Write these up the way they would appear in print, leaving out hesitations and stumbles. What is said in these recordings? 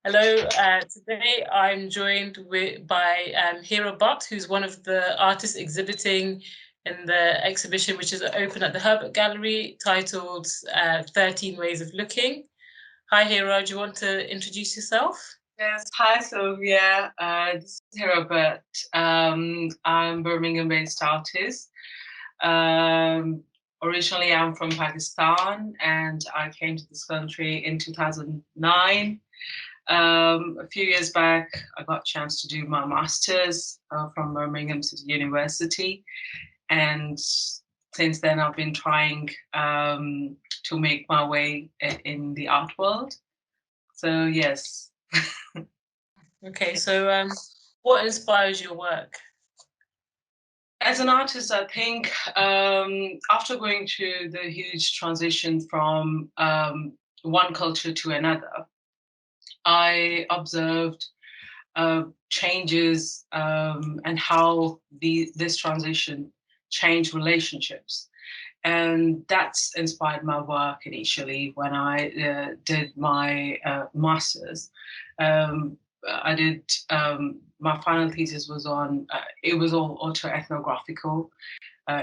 Hello, today I'm joined by Hira Butt, who's one of the artists exhibiting in the exhibition, which is open at the Herbert Gallery, titled 13 Ways of Looking. Hi, Hira, do you want to introduce yourself? Yes, hi Sylvia. This is Hira Butt. I'm Birmingham-based artist. Um, Originally, I'm from Pakistan, and I came to this country in 2009. A few years back, I got a chance to do my master's from Birmingham City University, and since then, I've been trying to make my way in the art world. So yes. Okay, so what inspires your work? As an artist, I think after going through the huge transition from one culture to another, I observed changes and how this transition changed relationships. And that's inspired my work initially when I did my master's. Um, I did my final thesis was on it was all autoethnographical,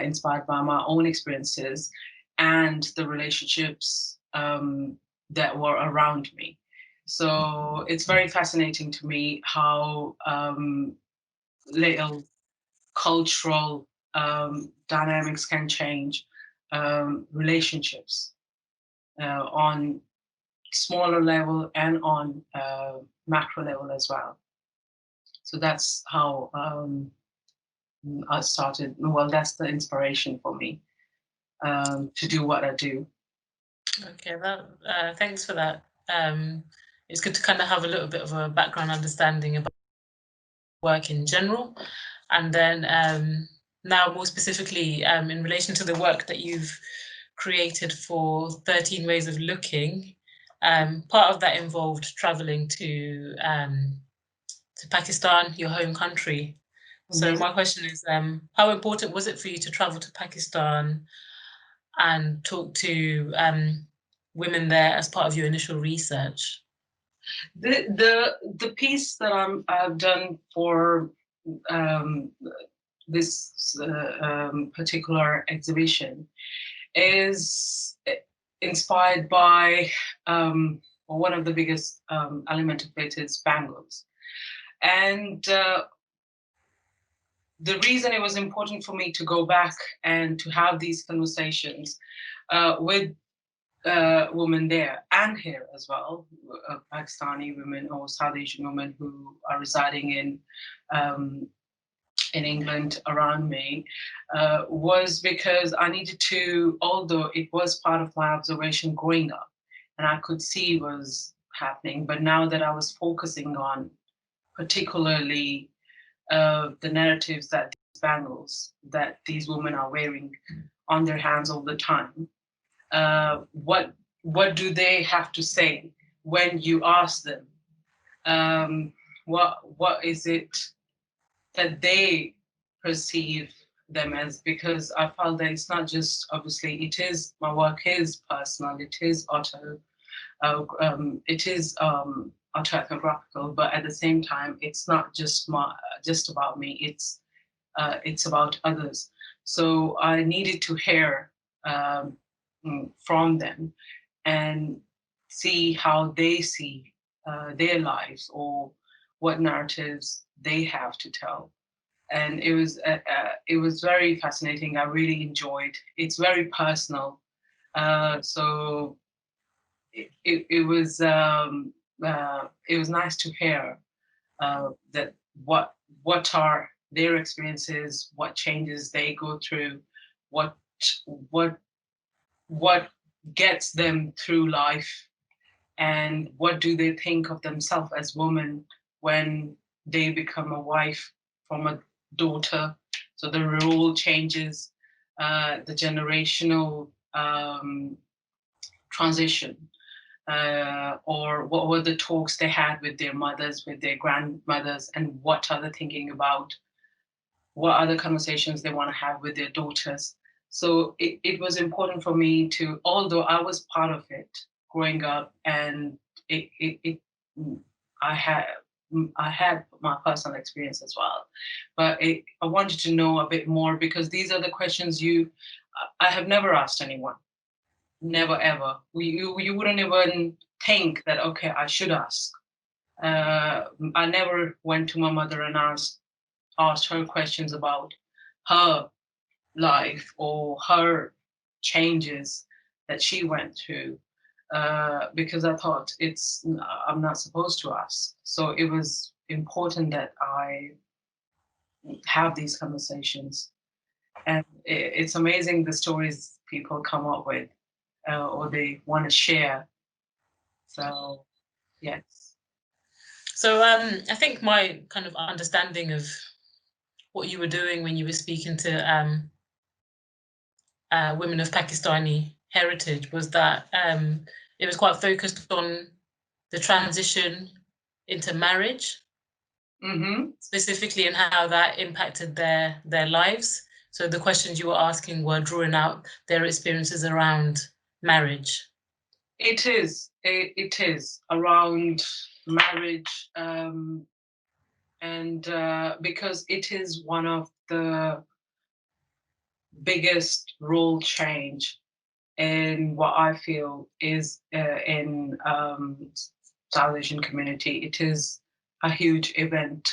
inspired by my own experiences and the relationships that were around me. So it's very fascinating to me how little cultural dynamics can change relationships on smaller level and on macro level as well. So that's how I started. Well, that's the inspiration for me to do what I do. Okay, thanks for that. It's good to kind of have a little bit of a background understanding about work in general. And then now more specifically, in relation to the work that you've created for 13 Ways of Looking, part of that involved traveling to Pakistan, your home country. So Mhm. my question is, how important was it for you to travel to Pakistan and talk to women there as part of your initial research? The piece that I've done for um, this particular exhibition is inspired by one of the biggest element of it is bangles. And the reason it was important for me to go back and to have these conversations with women there and here as well, Pakistani women or South Asian women who are residing um, in England around me, was because I needed to, although it was part of my observation growing up, and I could see was happening, but now that I was focusing on particularly the narratives that these bangles that these women are wearing on their hands all the time, what do they have to say when you ask them? What is it that they perceive them as? Because I felt that it's not just, obviously it is, my work is personal, it is autoethnographical, but at the same time it's not just about me, it's about others. So I needed to hear um, from them and see how they see their lives or what narratives they have to tell. And it was very fascinating. I really enjoyed. It's very personal. So it was nice to hear that what are their experiences, what changes they go through, what what what gets them through life, and what do they think of themselves as women when they become a wife from a daughter. So the role changes, the generational transition, or what were the talks they had with their mothers, with their grandmothers, and what are they thinking about? What other conversations they want to have with their daughters? So it was important for me to, although I was part of it growing up, and it I had my personal experience as well, but I wanted to know a bit more because these are the questions I have never asked anyone, never ever. You wouldn't even think that okay, I should ask. I never went to my mother and asked her questions about her life or her changes that she went through because I thought I'm not supposed to ask. So it was important that I have these conversations, and it's amazing the stories people come up with or they want to share. So yes. So I think my kind of understanding of what you were doing when you were speaking to women of Pakistani heritage was that it was quite focused on the transition into marriage, Mm-hmm. specifically, and how that impacted their lives. So the questions you were asking were drawing out their experiences around marriage. It is around marriage, and because it is one of the biggest role change in what I feel is in South Asian community. It is a huge event.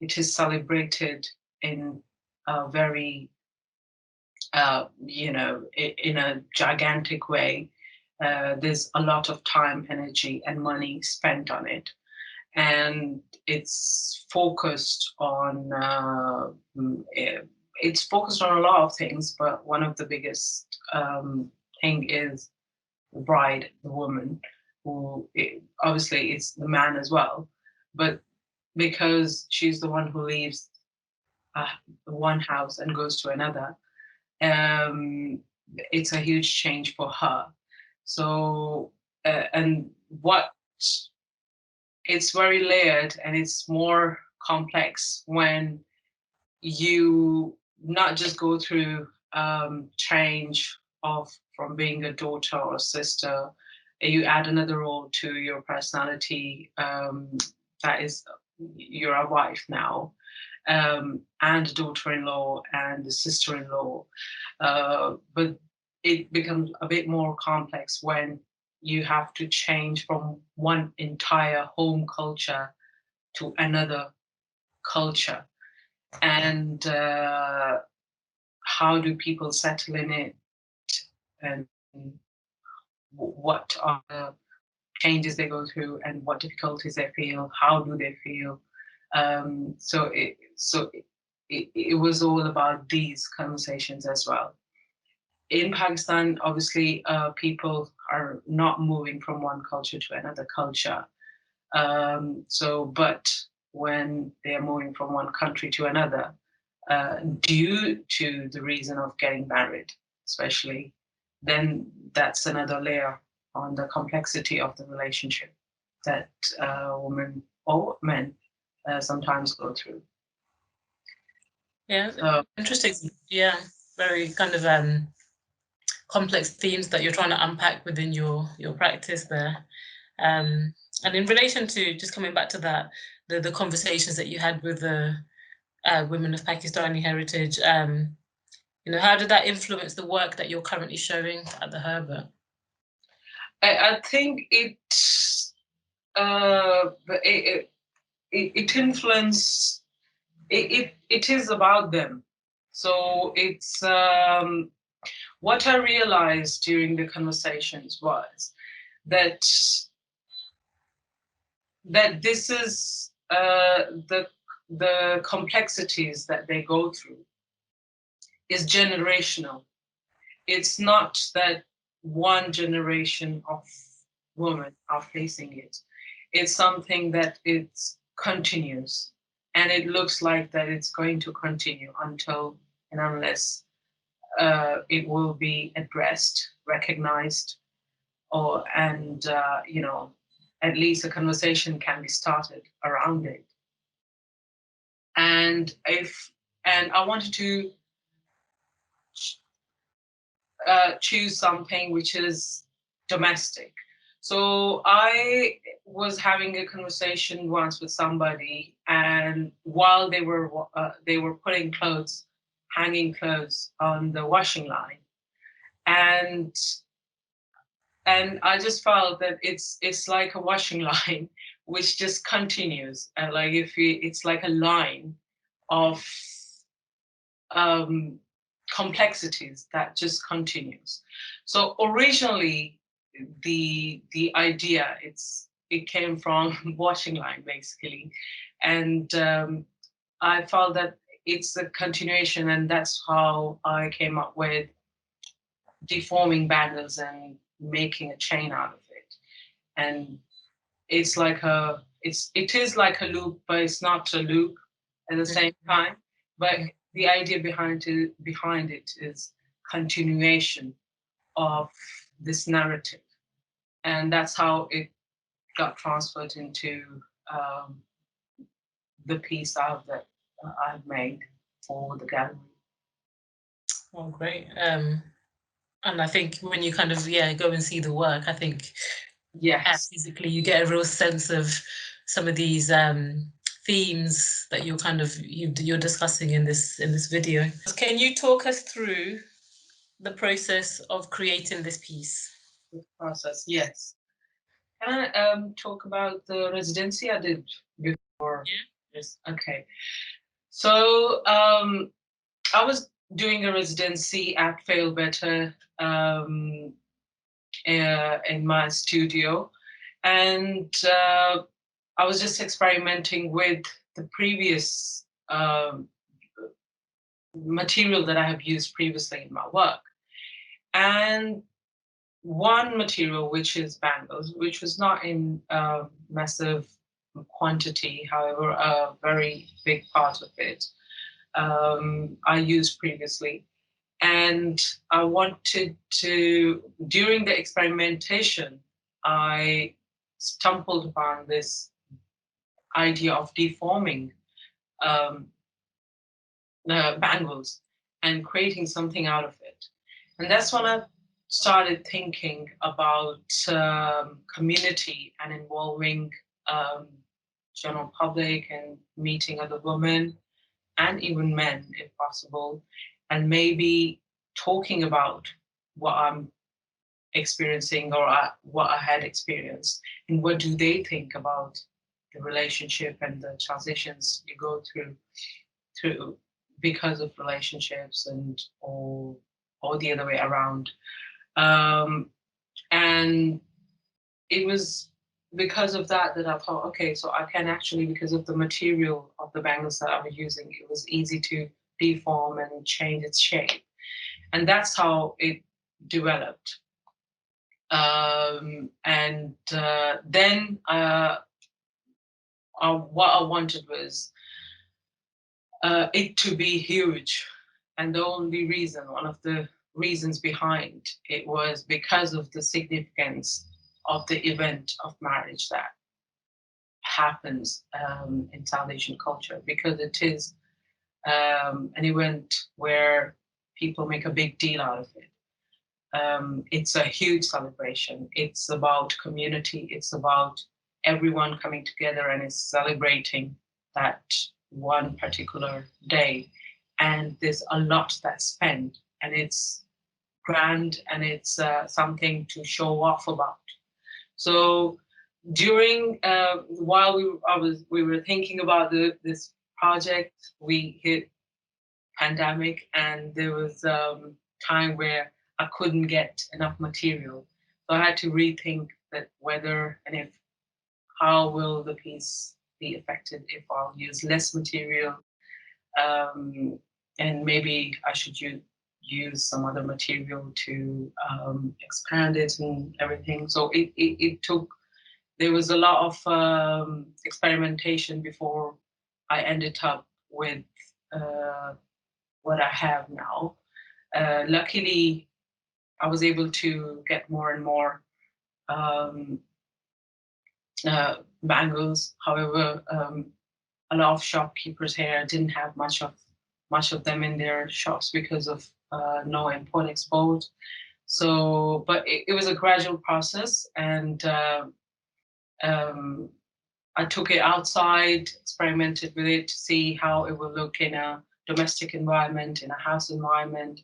It is celebrated in a very, in a gigantic way. There's a lot of time, energy, and money spent on it, and it's focused on it's focused on a lot of things, but one of the biggest thing is the bride, the woman, obviously it's the man as well, but because she's the one who leaves uh, one house and goes to another, um, it's a huge change for her. So, and what it's very layered and it's more complex when you not just go through change of from being a daughter or sister, you add another role to your personality, that is you're a wife now, and a daughter-in-law and a sister-in-law, but it becomes a bit more complex when you have to change from one entire home culture to another culture, and how do people settle in it, and what are the changes they go through and what difficulties they feel, how do they feel. So it was all about these conversations as well. In Pakistan, obviously, people are not moving from one culture to another culture. But when they are moving from one country to another, due to the reason of getting married, especially, then that's another layer on the complexity of the relationship that women or men sometimes go through. Yeah, So, interesting. Yeah, very kind of complex themes that you're trying to unpack within your practice there. And in relation to just coming back to that, the conversations that you had with the women of Pakistani heritage, how did that influence the work that you're currently showing at the Herbert? I think it influenced. It is about them. So it's what I realized during the conversations was that this is the complexities that they go through is generational. It's not that one generation of women are facing it. It's something that it continues, and it looks like that it's going to continue until and unless it will be addressed, recognized, or at least a conversation can be started around it. And I wanted to choose something which is domestic. So I was having a conversation once with somebody, and while they were putting clothes, hanging clothes on the washing line, and I just felt that it's like a washing line which just continues, and like it's like a line of um, complexities that just continues. So originally, the idea it came from washing line basically, and I felt that it's a continuation, and that's how I came up with deforming bangles and making a chain out of it. And it's like it is like a loop, but it's not a loop at the same time. But the idea behind it is continuation of this narrative, and that's how it got transferred into um, the piece I've made for the gallery. Oh, great. And I think when you kind of go and see the work, I think Yes, physically you get a real sense of some of these themes that you're discussing in this video. Can you talk us through the process of creating this piece? the process. Yes. Can I talk about the residency I did before? Yeah. Yes. Okay. So I was doing a residency at Fail Better in my studio, and I was just experimenting with the previous material that I have used previously in my work. And one material, which is bangles, which was not in massive quantity, however, a very big part of it, I used previously. And I wanted to, during the experimentation, I stumbled upon this idea of deforming um, bangles and creating something out of it. And that's when I started thinking about community and involving um, general public and meeting other women and even men if possible, and maybe talking about what I'm experiencing or what I had experienced, and what do they think about the relationship and the transitions you go through because of relationships, and or the other way around. And it was because of that that I thought, okay, so I can actually, because of the material of the bangles that I was using, it was easy to deform and change its shape. And that's how it developed. And then what I wanted was it to be huge. And the only reason, one of the reasons behind it, was because of the significance of the event of marriage that happens in South Asian culture, because it is an event where people make a big deal out of it. It's a huge celebration. It's about community. It's about everyone coming together and is celebrating that one particular day. And there's a lot that's spent, and it's grand, and it's something to show off about. So during while we were thinking about this project, we hit pandemic, and there was time where I couldn't get enough material. So I had to rethink that whether and if how will the piece be affected if I'll use less material, and maybe I should use some other material to expand it and everything. So it took, there was a lot of experimentation before I ended up with what I have now. Luckily, I was able to get more and more um, bangles. However, a lot of shopkeepers here didn't have much of them in their shops because of no import export. So, but it was a gradual process, and I took it outside, experimented with it to see how it will look in a domestic environment, in a house environment,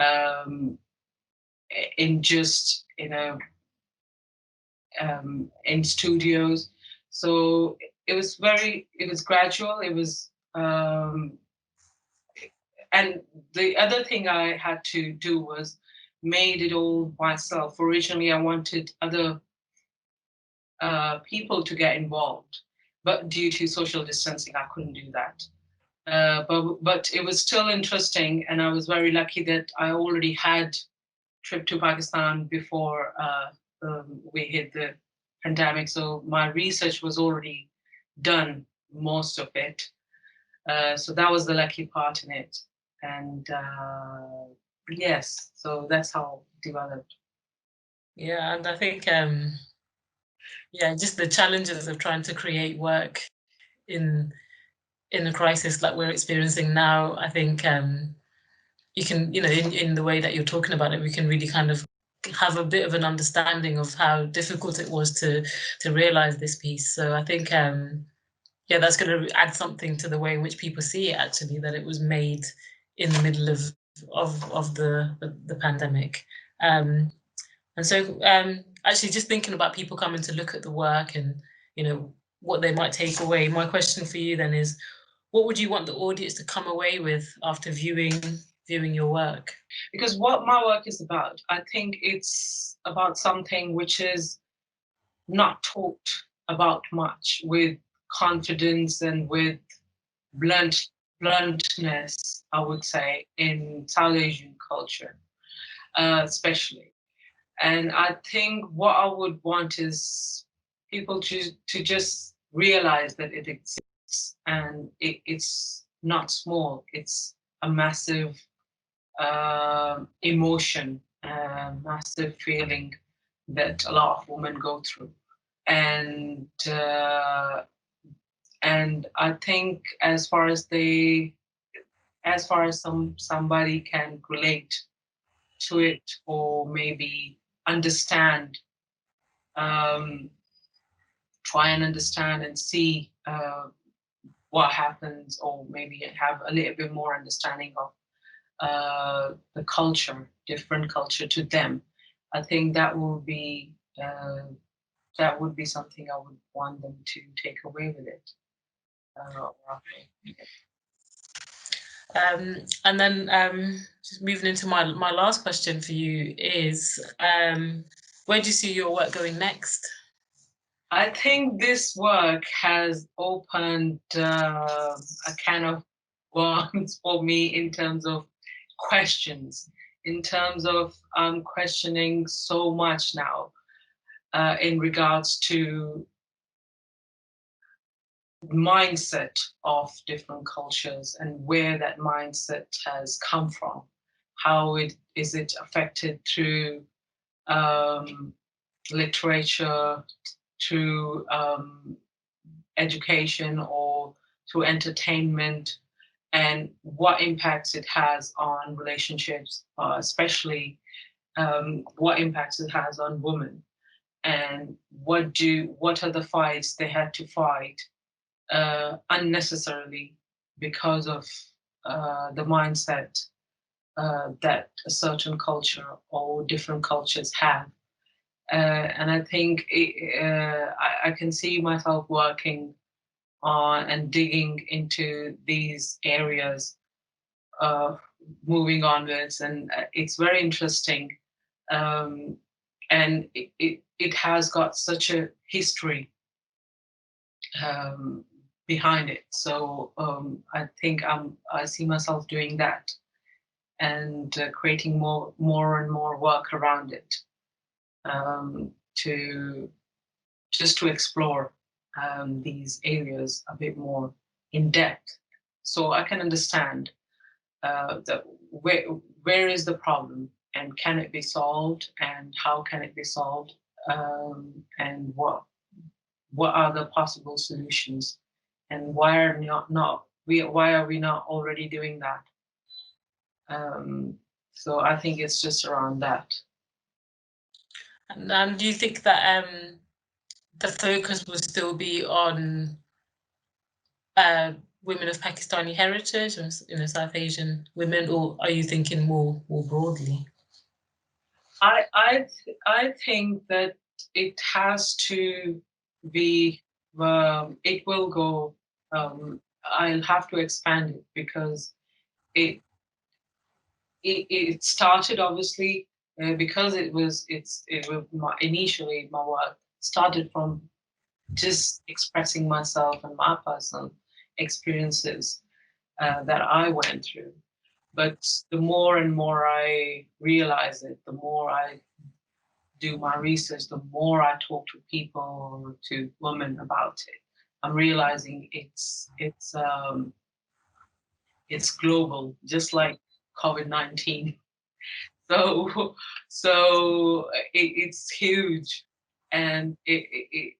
um, in just in studios. So it was gradual. It was, and the other thing I had to do was made it all myself. Originally, I wanted other people to get involved, but due to social distancing, I couldn't do that. But it was still interesting, and I was very lucky that I already had trip to Pakistan before we hit the pandemic. So my research was already done, most of it. So that was the lucky part in it. And yes, so that's how it developed. Yeah, and I think yeah, just the challenges of trying to create work in a crisis like we're experiencing now. I think you can, in the way that you're talking about it, we can really kind of have a bit of an understanding of how difficult it was to realize this piece. So I think yeah, that's going to add something to the way in which people see it. Actually, that it was made in the middle of the pandemic. And so, actually, just thinking about people coming to look at the work and what they might take away. My question for you then is, what would you want the audience to come away with after viewing your work? Because what my work is about, I think it's about something which is not talked about much with confidence and with bluntness, I would say, in South Asian culture, especially. And I think what I would want is people to just realize that it exists, and it's not small. It's a massive emotion, massive feeling that a lot of women go through. And I think as far as somebody can relate to it, or maybe understand, um, try and understand and see what happens, or maybe have a little bit more understanding of the culture, different culture to them. I think that would be something I would want them to take away with it. And then just moving into my last question for you is, where do you see your work going next? I think this work has opened a can of worms for me in terms of questions, in terms of questioning so much now in regards to mindset of different cultures and where that mindset has come from. How is it affected through literature, through education, or through entertainment, and what impacts it has on relationships, especially what impacts it has on women, and what are the fights they had to fight unnecessarily because of the mindset that a certain culture or different cultures have. And I think I can see myself working on and digging into these areas, moving onwards, and it's very interesting. And it has got such a history behind it. So I think I see myself doing that, and creating more and more work around it, to just to explore these areas a bit more in depth, so I can understand that where is the problem, and can it be solved, and how can it be solved, and what are the possible solutions, and why are we not already doing that? So I think it's just around that. And do you think that the focus will still be on women of Pakistani heritage, or South Asian women, or are you thinking more broadly? I think that it has to be. It will go. I'll have to expand it because it it started obviously because it was initially my work started from just expressing myself and my personal experiences that I went through. But the more and more I realize it, the more I do my research, the more I talk to people, to women about it, I'm realizing it's global, just like COVID-19. So it's huge, and it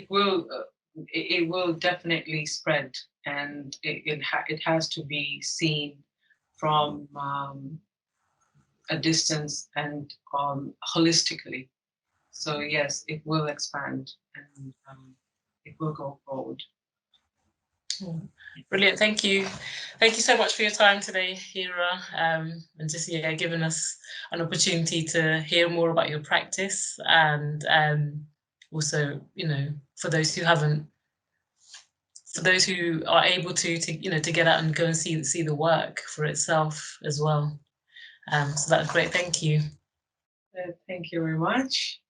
will it will definitely spread, and it has to be seen from a distance and holistically. So yes, it will expand, and it will go forward. Brilliant. Thank you. Thank you so much for your time today, Hira, and just giving us an opportunity to hear more about your practice, and also, for those who haven't, for those who are able to to get out and go and see the work for itself as well. So that's great. Thank you. Thank you very much.